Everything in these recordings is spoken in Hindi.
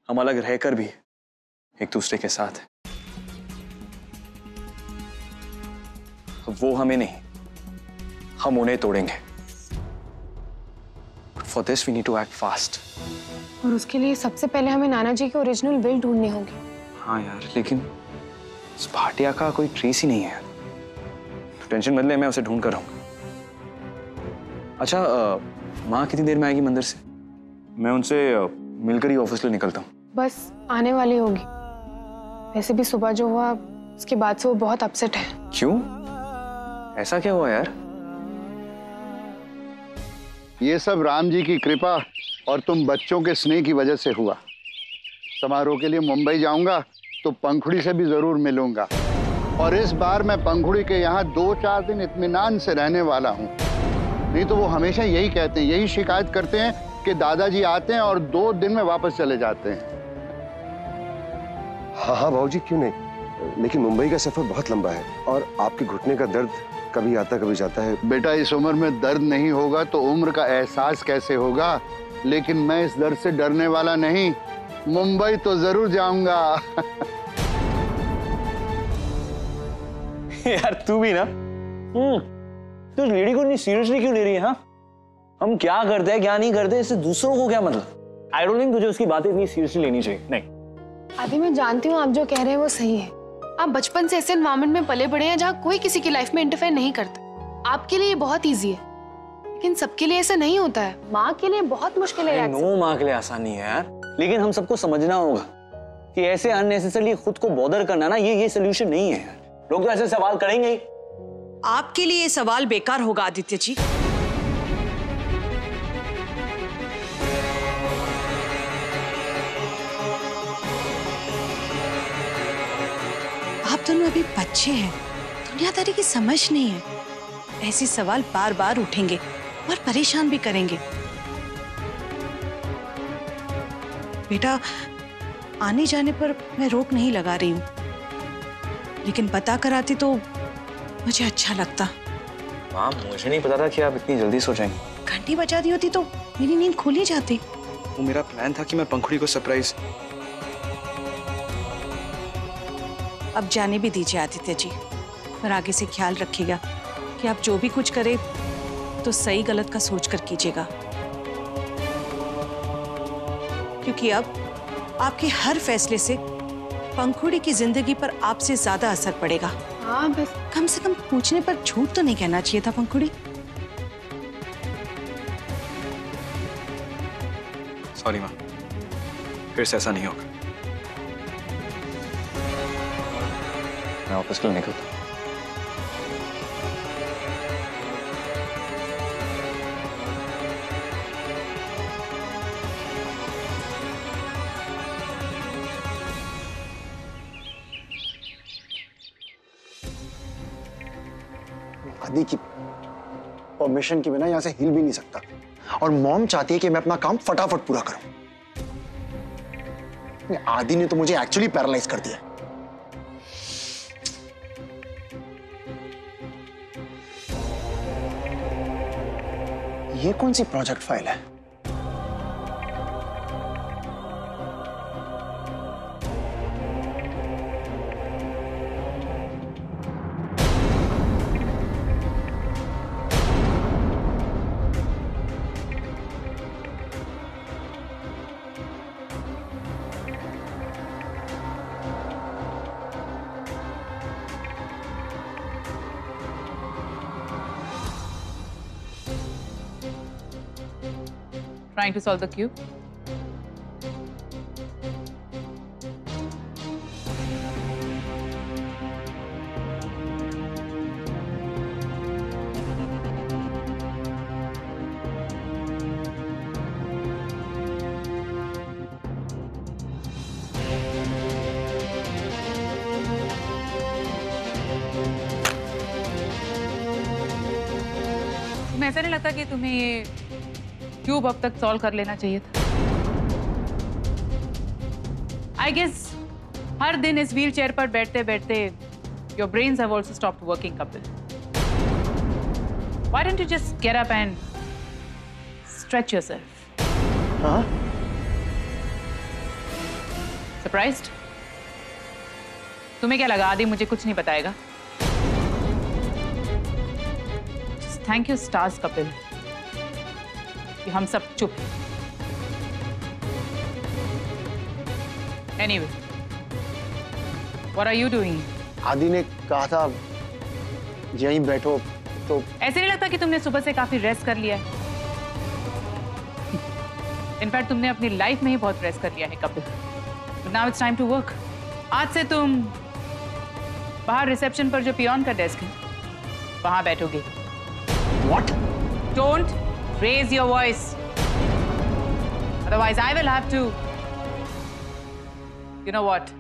हम अलग रहकर भी एक दूसरे के साथ हैं। वो हमें नहीं, हम उन्हें तोड़ेंगे। For this we need to act fast. और उसके लिए सबसे पहले हमें नाना जी की ओरिजिनल विल ढूंढनी होगी। हाँ यार, लेकिन उस भाटिया का कोई ट्रेस ही नहीं है। टेंशन मत ले, मैं उसे ढूंढ कर रहूंगा। अच्छा, माँ कितनी देर में आएगी मंदिर से? मैं उनसे मिलकर ही ऑफिस ले निकलता हूँ। बस आने वाली होगी। वैसे भी सुबह जो हुआ उसके बाद से वो बहुत अपसेट है। क्यों? ऐसा क्या हुआ यार? ये सब राम जी की कृपा और तुम बच्चों के स्नेह की वजह से हुआ। समारोह के लिए मुंबई जाऊंगा तो पंखुड़ी से भी जरूर मिलूंगा। और इस बार मैं पंखुड़ी के यहाँ 2-4 दिन इत्मीनान से रहने वाला हूँ। नहीं तो वो हमेशा यही कहते हैं, यही शिकायत करते हैं कि दादाजी आते हैं और 2 दिन में वापस चले जाते हैं। हाँ हाँ भाऊजी, क्यों नहीं, लेकिन मुंबई का सफर बहुत लंबा है और आपके घुटने का दर्द कभी आता कभी जाता है। बेटा, इस उम्र में दर्द नहीं होगा तो उम्र का एहसास कैसे होगा? लेकिन मैं इस दर्द से डरने वाला नहीं, मुंबई तो जरूर जाऊंगा। यार तू भी ना, तू लेडी को इतनी सीरियसली क्यों ले रही है? हाँ, हम क्या करते हैं क्या नहीं करते, इससे दूसरों को क्या मतलब? आई डोंट थिंक तुझे उसकी बातें इतनी सीरियसली लेनी चाहिए। नहीं आदि, मैं जानती हूँ आप जो कह रहे हैं वो सही है। आप बचपन से ऐसे एनवायरनमेंट में पले बड़े हैं जहाँ कोई किसी की लाइफ में इंटरफेयर नहीं करता। आपके लिए बहुत इजी है, लेकिन सबके लिए ऐसा नहीं होता है। माँ के लिए बहुत मुश्किल है। नो, माँ के लिए आसान नहीं है यार, लेकिन हम सबको समझना होगा कि ऐसे अननेसेसरली खुद को बॉदर करना ना, ये सोल्यूशन नहीं है यार। लोग तो ऐसे सवाल करेंगे ही। आपके लिए ये सवाल बेकार होगा आदित्य जी। आप दोनों अभी बच्चे हैं, दुनियादारी की समझ नहीं है। ऐसे सवाल बार बार उठेंगे और परेशान भी करेंगे। बेटा, आने जाने पर मैं रोक नहीं लगा रही हूं, लेकिन पता कराती तो मुझे अच्छा लगता। माँ, मुझे नहीं पता था कि आप इतनी जल्दी सो जाएंगी। घंटी बजा दी होती तो मेरी नींद खुल ही जाती। वो मेरा प्लान था कि मैं पंखुड़ी को सरप्राइज। अब जाने भी दीजिए आदित्य जी, और आगे से ख्याल रखिएगा कि आप जो भी कुछ करें तो सही गलत का सोच कर कीजिएगा, क्योंकि अब आपके हर फैसले से पंखुड़ी की जिंदगी पर आपसे ज्यादा असर पड़ेगा। हाँ, बस कम से कम पूछने पर झूठ तो नहीं कहना चाहिए था पंखुड़ी। सॉरी माँ, फिर से ऐसा नहीं होगा। मैं ऑफिस के लिए निकलता हूँ। आदि की परमिशन के बिना यहाँ से हिल भी नहीं सकता, और मॉम चाहती है कि मैं अपना काम फटाफट पूरा करूं। आदि ने तो मुझे एक्चुअली पैरालाइज कर दिया। ये कौन सी प्रोजेक्ट फाइल है? Trying to solve the cube. तुम्हें ऐसा नहीं लगता कि तुम्हें ये क्यूब अब तक सॉल्व कर लेना चाहिए था? आई गेस हर दिन इस व्हील चेयर पर बैठते बैठते your brains have also stopped working Kapil. Why don't you just get up and stretch yourself? हाँ? सरप्राइज्ड? तुम्हें क्या लगा आदि मुझे कुछ नहीं बताएगा? थैंक यू स्टार्स कपिल कि हम सब चुप हैं। Anyway, what are you doing? आदि ने कहा था यहीं बैठो, तो ऐसे नहीं लगता कि तुमने सुबह से काफी रेस्ट कर लिया है? इनफैक्ट तुमने अपनी लाइफ में ही बहुत रेस्ट कर लिया है Kapil. Now it's time to work. आज से तुम बाहर रिसेप्शन पर जो पियोन का डेस्क है वहां बैठोगे। What? Don't raise your voice, otherwise I will have to you know what.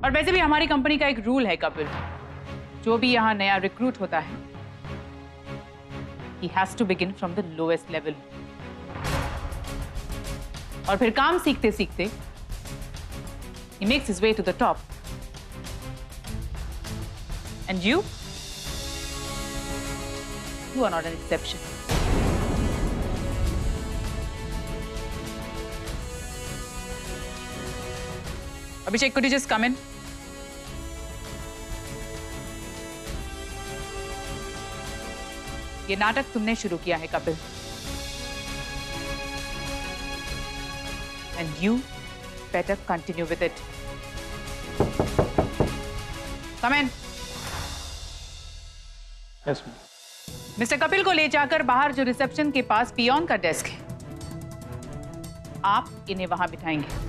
और वैसे भी हमारी कंपनी का एक रूल है कपिल, जो भी यहां नया रिक्रूट होता है he has to begin from the lowest level, और फिर काम सीखते सीखते he makes his way to the top. And you are not an exception. Abhishek, could you just come in? ये नाटक तुमने शुरू किया है Kapil, and you better continue with it. Come in. Yes, ma'am. Mister Kapil को ले जाकर बाहर जो रिसेप्शन के पास पियोन का डेस्क है, आप इन्हें वहां बिठाएंगे।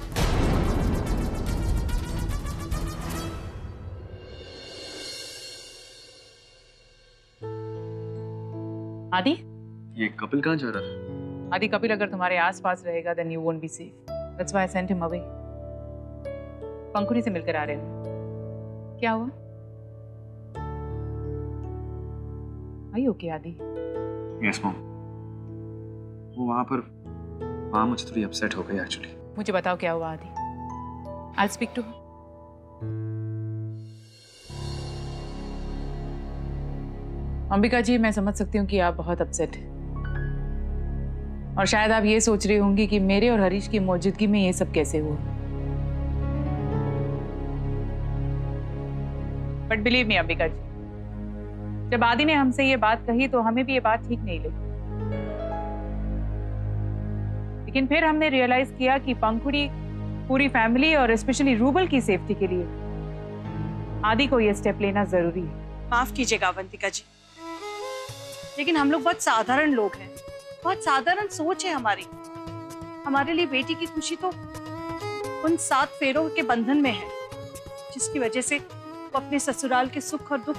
आदि, ये कपिल कहाँ जा रहा था? आदि, कपिल अगर तुम्हारे आसपास रहेगा then you won't be safe. That's why I sent him away. पंखुड़ी से मिलकर आ रहे हो, क्या हुआ? Are you okay, आदि? Yes, mom. वो वहाँ मुझे थोड़ी अपसेट हो गई एक्चुअली। मुझे बताओ क्या हुआ आदि। I'll speak to her. Ambika जी, मैं समझ सकती हूँ कि आप बहुत अपसेट हैं और शायद आप ये सोच रही होंगी कि मेरे और हरीश की मौजूदगी में ये सब कैसे हुआ। बट बिलीव मी अंबिका जी, जब आदि ने हमसे ये बात कही तो हमें भी ये बात ठीक नहीं लगी, लेकिन फिर हमने रियलाइज किया कि पंखुड़ी, पूरी फैमिली और स्पेशली रूबल की सेफ्टी के लिए आदि को ये स्टेप लेना जरूरी है। माफ कीजिएगा अवंतिका जी, लेकिन हम लोग बहुत साधारण लोग हैं, बहुत साधारण सोच है हमारी। हमारे लिए बेटी की खुशी तो उन 7 फेरों के बंधन में है, जिसकी वजह से वो अपने ससुराल के सुख और दुख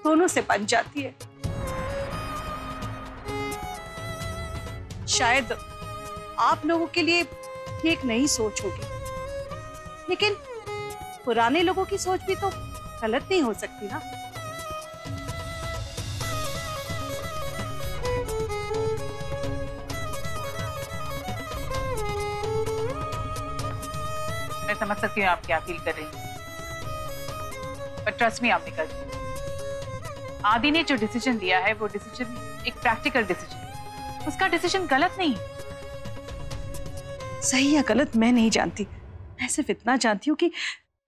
दोनों से बंध जाती है। शायद आप लोगों के लिए ये एक नई सोच होगी, लेकिन पुराने लोगों की सोच भी तो गलत नहीं हो सकती ना। मैं समझ सकती हूँ आप क्या फील कर रही हैं, बट ट्रस्ट मी अंबिका जी, आदि ने जो डिसीजन लिया है वो डिसीजन एक प्रैक्टिकल डिसीजन, उसका डिसीजन गलत नहीं। सही या गलत मैं नहीं जानती, मैं सिर्फ इतना जानती हूँ कि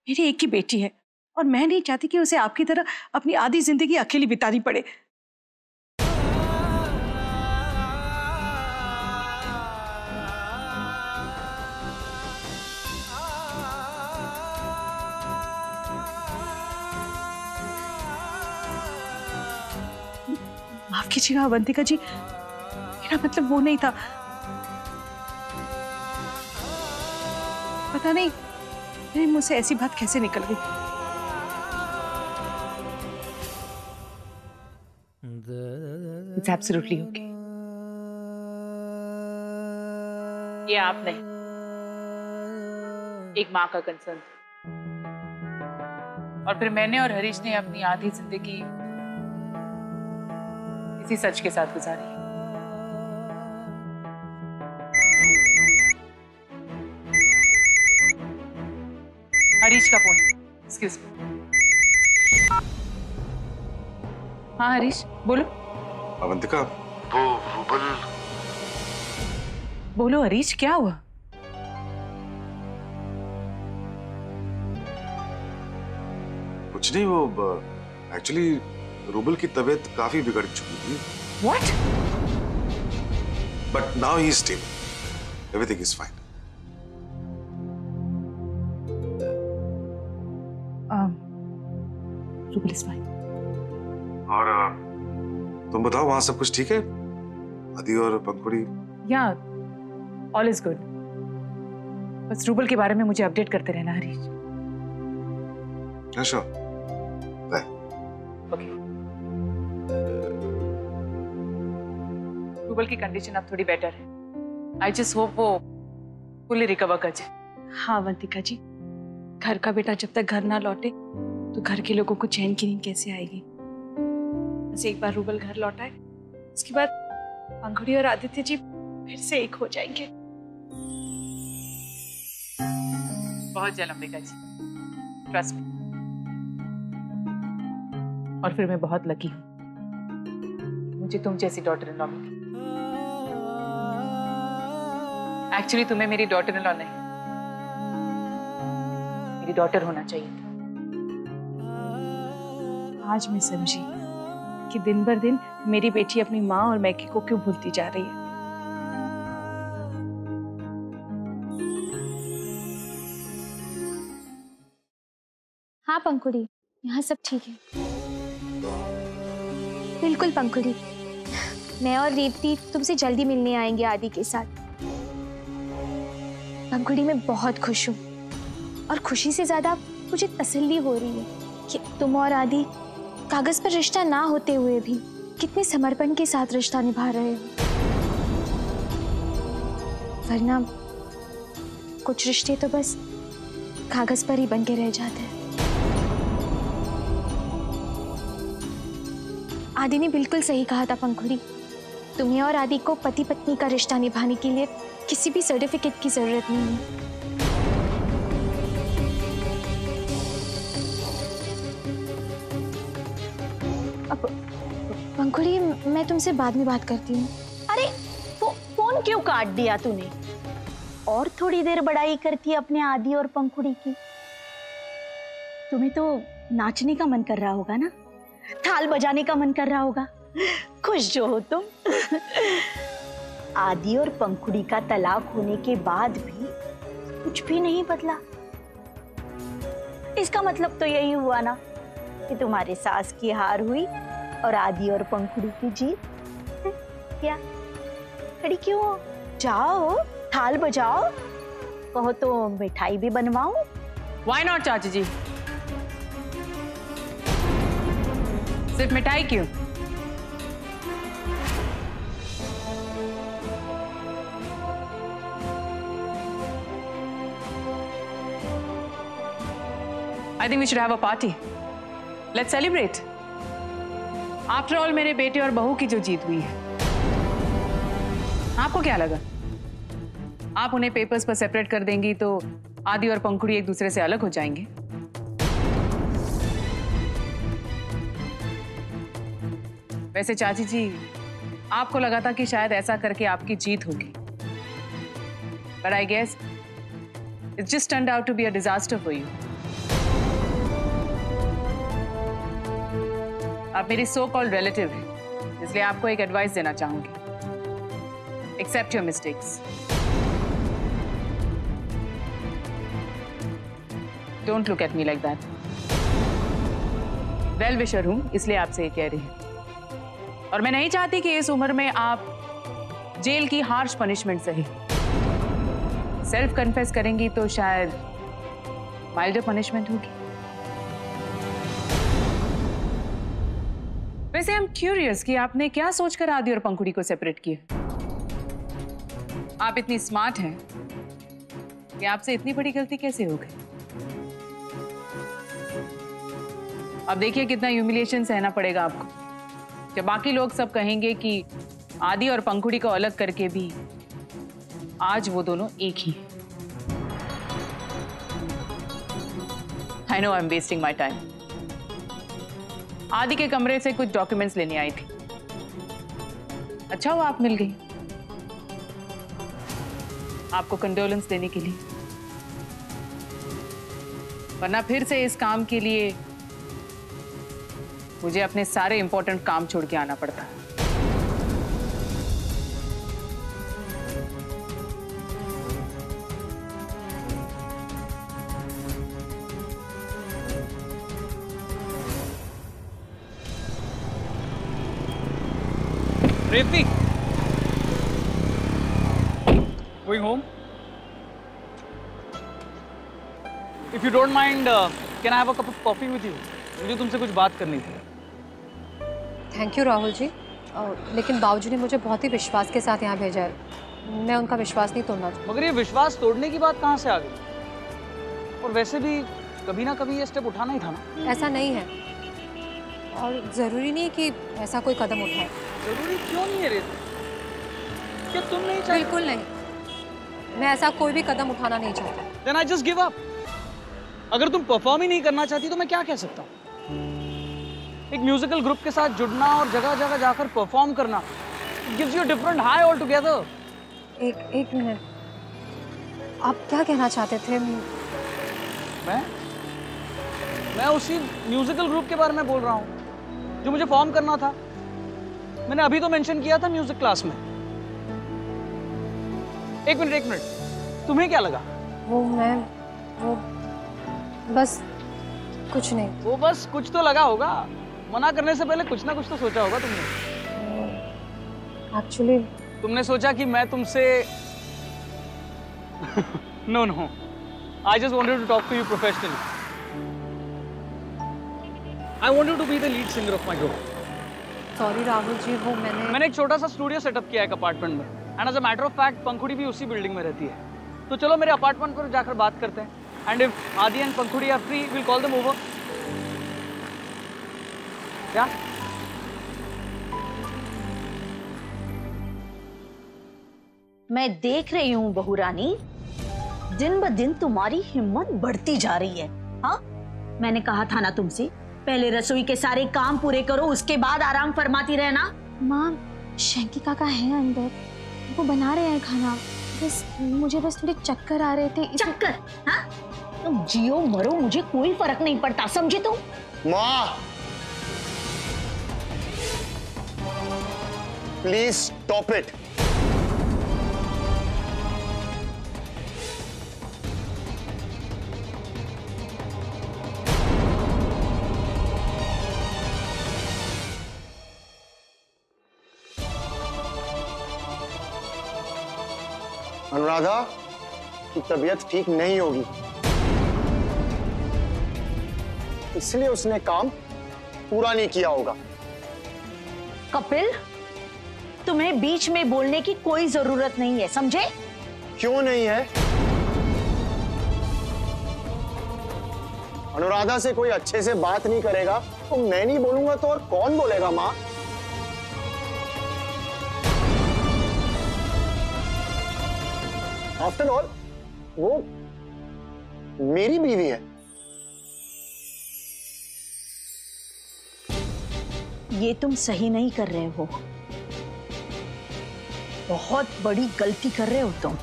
मेरी एक ही बेटी है और मैं नहीं चाहती कि उसे आपकी तरह अपनी आधी जिंदगी अकेली बितानी पड़े। माफ कीजिएगा अवंतिका जी, मेरा मतलब वो नहीं था। पता नहीं मेरे मुंह से ऐसी बात कैसे निकल गई। It's absolutely okay. ये आप नहीं, एक माँ का कंसर्न, और फिर मैंने और हरीश ने अपनी आधी जिंदगी इसी सच के साथ गुजारी। हरीश का फोन, एक्सक्यूज मी। हाँ हरीश, बोलो। अवंतिका, बोलो हरीश, क्या हुआ? नहीं, वो एक्चुअली रूबल की तबीयत काफी बिगड़ चुकी थी। What? But now he is stable, everything is fine. Rouble is fine. और तुम बताओ, वहां सब कुछ ठीक है? आदि और पंखुड़ी? या ऑल इज गुड। बस रूबल के बारे में मुझे अपडेट करते रहना Harish. Sure. Bye. Okay. Rubal की कंडीशन अब थोड़ी बेटर है। आई जस्ट होप वो फुली रिकवर कर जाए। हाँ अवंतिका जी, घर का बेटा जब तक घर ना लौटे तो घर के लोगों को चैन की नींद कैसे आएगी। बस एक बार रूबल घर लौटा है, उसके बाद पंखुड़ी और आदित्य जी फिर से एक हो जाएंगे। बहुत जल्द अंबिका जी, ट्रस्ट मी। और फिर मैं बहुत लकी हूँ, मुझे तुम जैसी डॉटर इन लॉ मिली। एक्चुअली तुम्हें मेरी डॉटर इन लॉ नहीं, मेरी डॉटर होना चाहिए था। आज मैं समझी कि दिन भर दिन मेरी बेटी अपनी माँ और मैकी को क्यों भूलती जा रही है। हाँ पंखुड़ी, यहाँ सब ठीक है। बिल्कुल पंखुड़ी, मैं और रेवती तुमसे जल्दी मिलने आएंगे आदि के साथ। पंखुड़ी मैं बहुत खुश हूँ, और खुशी से ज्यादा मुझे तसल्ली हो रही है कि तुम और आदि कागज पर रिश्ता ना होते हुए भी कितने समर्पण के साथ रिश्ता निभा रहे हो। वरना कुछ रिश्ते तो बस कागज पर ही बन के रह जाते हैं। आदि ने बिल्कुल सही कहा था पंखुड़ी, तुम्हें और आदि को पति पत्नी का रिश्ता निभाने के लिए किसी भी सर्टिफिकेट की जरूरत नहीं है। अब पंखुड़ी, मैं तुमसे बाद में बात करती हूँ। अरे फोन क्यों काट दिया तूने? और थोड़ी देर बड़ाई करती है अपने आदि और पंखुड़ी की। तुम्हें तो नाचने का मन कर रहा होगा ना, थाल बजाने का मन कर रहा होगा। खुश जो हो तुम। आदि और पंखुड़ी का तलाक होने के बाद भी कुछ भी नहीं बदला। इसका मतलब तो यही हुआ ना कि तुम्हारे सास की हार हुई और आदि और पंखुड़ी की जीत। क्या खड़ी क्यों हो? जाओ थाल बजाओ, कहो तो मिठाई भी बनवाऊं। Why not चाची जी? सिर्फ मिठाई क्यों? I think we should have a party. Let's celebrate. After all, मेरे बेटे और बहू की जो जीत हुई है। आपको क्या लगा? आप उन्हें पेपर्स पर सेपरेट कर देंगी तो आदि और पंखुड़ी एक दूसरे से अलग हो जाएंगे। वैसे चाची जी, आपको लगा था कि शायद ऐसा करके आपकी जीत होगी, but I guess it just turned out to be a disaster for you. आप मेरी सो कॉल्ड रिलेटिव हैं, इसलिए आपको एक एडवाइस देना चाहूंगी। Accept your mistakes. Don't look at me like that. Well wisher हूं, इसलिए आपसे ये कह रही हूं। और मैं नहीं चाहती कि इस उम्र में आप जेल की हार्श पनिशमेंट सही। सेल्फ कन्फेस करेंगी तो शायद माइल्डर पनिशमेंट होगी। वैसे आई एम क्यूरियस कि आपने क्या सोचकर आदि और पंखुड़ी को सेपरेट किया। आप इतनी स्मार्ट हैं कि आपसे इतनी बड़ी गलती कैसे हो गई। अब देखिए कितना ह्यूमिलिएशन सहना पड़ेगा आपको, जब बाकी लोग सब कहेंगे कि आदि और पंखुड़ी को अलग करके भी आज वो दोनों एक ही हैं। I know I'm wasting my time. आदि के कमरे से कुछ डॉक्यूमेंट्स लेने आई थी। अच्छा हुआ आप मिल गई, आपको कंडोलेंस देने के लिए। वरना फिर से इस काम के लिए मुझे अपने सारे इंपॉर्टेंट काम छोड़ के आना पड़ता है। Revati, going home? If you don't mind, can I have a cup of coffee with you? मुझे तुमसे कुछ बात करनी थी। थैंक यू राहुल जी, लेकिन बाबूजी ने मुझे बहुत ही विश्वास के साथ यहाँ भेजा है। मैं उनका विश्वास नहीं तोड़ना चाहती। मगर ये विश्वास तोड़ने की बात कहाँ से आ गई? और वैसे भी कभी ना कभी ये स्टेप उठाना ही था ना। ऐसा नहीं है, और जरूरी नहीं कि ऐसा कोई कदम उठाए। जरूरी क्यों नहीं है रेवती? क्या तुम नहीं चाहती? बिल्कुल नहीं, मैं ऐसा कोई भी कदम उठाना नहीं चाहती। Then I just give up. अगर तुम परफॉर्म ही नहीं करना चाहती तो मैं क्या कह सकता हूँ? एक म्यूजिकल ग्रुप के साथ जुड़ना और जगह जगह जाकर परफॉर्म करना gives you a different high altogether. एक मिनट, आप क्या कहना चाहते थे? मैं उसी म्यूजिकल ग्रुप के बारे में बोल रहा हूँ जो मुझे फॉर्म करना था। मैंने अभी तो मेंशन किया था म्यूजिक क्लास में। एक मिनट, तुम्हें क्या लगा? वो बस कुछ नहीं। वो बस कुछ तो लगा होगा। मना करने से पहले कुछ ना कुछ तो सोचा होगा तुमने। एक्चुअली तुमने सोचा कि मैं तुमसे no I just wanted to talk to you professionally. I want you to be the lead singer of my group. Sorry Rahul ji, वो मैंने एक छोटा सा स्टूडियो सेटअप किया है एक अपार्टमेंट में, and as a matter of fact Pankhuri भी उसी बिल्डिंग में रहती है। तो चलो मेरे अपार्टमेंट पर जाकर बात करते हैं, and if Aadi and Pankhuri are free will call them over. क्या? मैं देख रही हूँ बहू रानी, दिन ब दिन तुम्हारी हिम्मत बढ़ती जा रही है। हाँ, मैंने कहा था ना तुमसे, पहले रसोई के सारे काम पूरे करो, उसके बाद आराम फरमाती रहना। माँ, शंकी काका है अंदर, वो बना रहे हैं खाना। मुझे बस थोड़े चक्कर आ रहे थे। चक्कर? हाँ, तुम जियो मरो, मुझे कोई फर्क नहीं पड़ता, समझे तुम? माँ, प्लीज स्टॉप इट। अनुराधा की तबीयत ठीक नहीं होगी, इसलिए उसने काम पूरा नहीं किया होगा। कपिल, तुम्हें बीच में बोलने की कोई जरूरत नहीं है, समझे? क्यों नहीं है? अनुराधा से कोई अच्छे से बात नहीं करेगा तो मैं नहीं बोलूंगा तो और कौन बोलेगा माँ? आफ्टर ऑल वो मेरी बीवी है। ये तुम सही नहीं कर रहे हो, बहुत बड़ी गलती कर रहे हो तुम।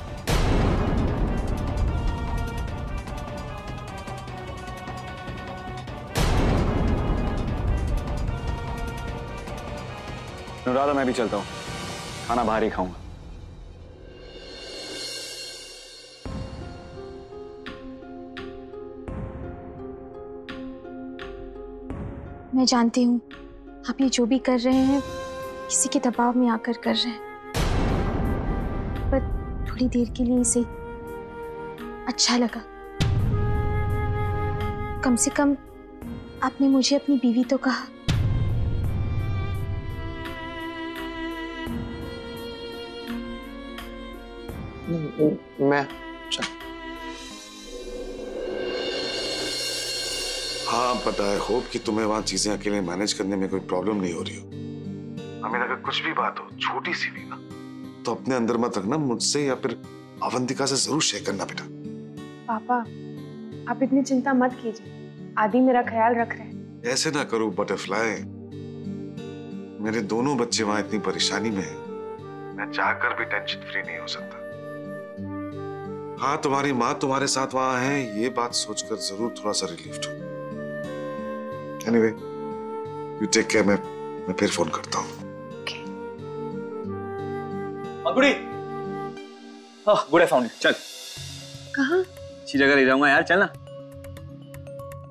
अनुराधा, मैं भी चलता हूँ, खाना बाहर ही खाऊंगा। मैं जानती हूँ आप ये जो भी कर रहे हैं किसी के दबाव में आकर कर रहे हैं, पर थोड़ी देर के लिए इसे अच्छा लगा। कम से कम आपने मुझे अपनी बीवी तो कहा। मैं हाँ पता है, होप कि तुम्हें वहां चीजें अकेले मैनेज करने में कोई प्रॉब्लम नहीं हो रही हो। अमीन, अगर कुछ भी बात हो, छोटी सी भी ना, तो अपने अंदर मत रखना, मुझसे या फिर अवंतिका से जरूर शेयर करना बेटा। पापा, आप इतनी चिंता मत कीजिए, आदि मेरा ख्याल रख रहे हैं। ऐसे ना करो बटरफ्लाई, मेरे दोनों बच्चे वहां इतनी परेशानी में हैं, मैं चाहकर भी टेंशन फ्री नहीं हो सकता। हाँ, तुम्हारी माँ तुम्हारे साथ वहां है, ये बात सोचकर जरूर थोड़ा सा रिलीफ हो। Anyway, यू टेक केयर, मैं फिर फोन करता हूँ। गुड़ी, गुड आई फाउंड, चल। कहाँ? अच्छी जगह ले जाऊंगा यार, चल ना।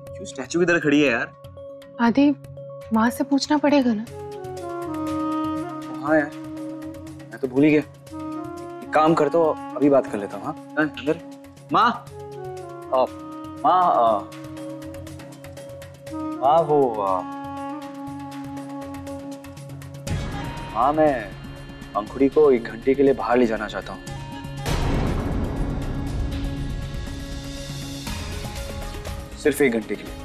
क्यों स्टैचू की तरह खड़ी है यार? आदि, माँ से पूछना पड़ेगा ना। हाँ यार, मैं तो भूल ही गया। एक काम करता हूँ, अभी बात कर लेता हूँ। हाँ अंदर। माँ, माँ मैं पंखुड़ी को 1 घंटे के लिए बाहर ले जाना चाहता हूँ। सिर्फ 1 घंटे के लिए।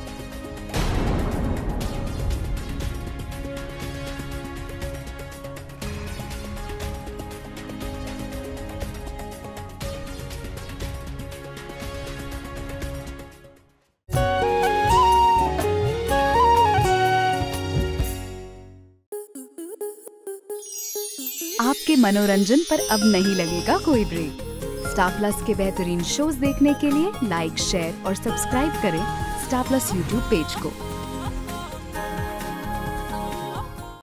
आपके मनोरंजन पर अब नहीं लगेगा कोई ब्रेक। स्टार प्लस के बेहतरीन शोज देखने के लिए लाइक, शेयर और सब्सक्राइब करें स्टार प्लस यूट्यूब पेज को।